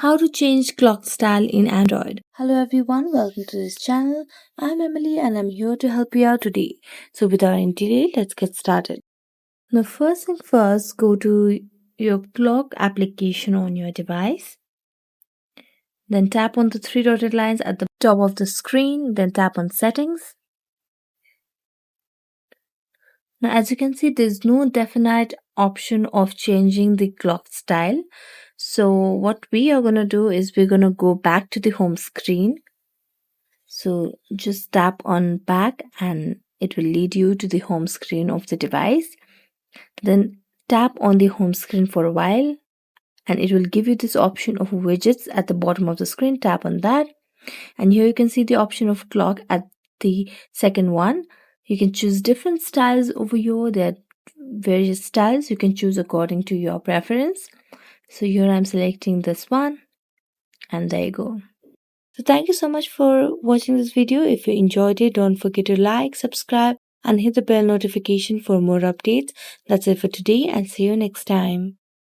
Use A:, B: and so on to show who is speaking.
A: How to change clock style in Android. Hello everyone, welcome to this channel. I'm Emily and I'm here to help you out today. So without any delay, let's get started. Now first thing first, go to your clock application on your device. Then tap on the three dotted lines at the top of the screen. Then tap on settings. Now as you can see, there's no definite option of changing the clock style. So what we are going to do is we're going to go back to the home screen. So just tap on back and it will lead you to the home screen of the device. Then tap on the home screen for a while and it will give you this option of widgets at the bottom of the screen. Tap on that and here you can see the option of clock at the second one. You can choose different styles over here. There are various styles you can choose according to your preference. So here I'm selecting this one and there you go. So thank you so much for watching this video. If you enjoyed it, don't forget to like, subscribe and hit the bell notification for more updates. That's it for today and see you next time.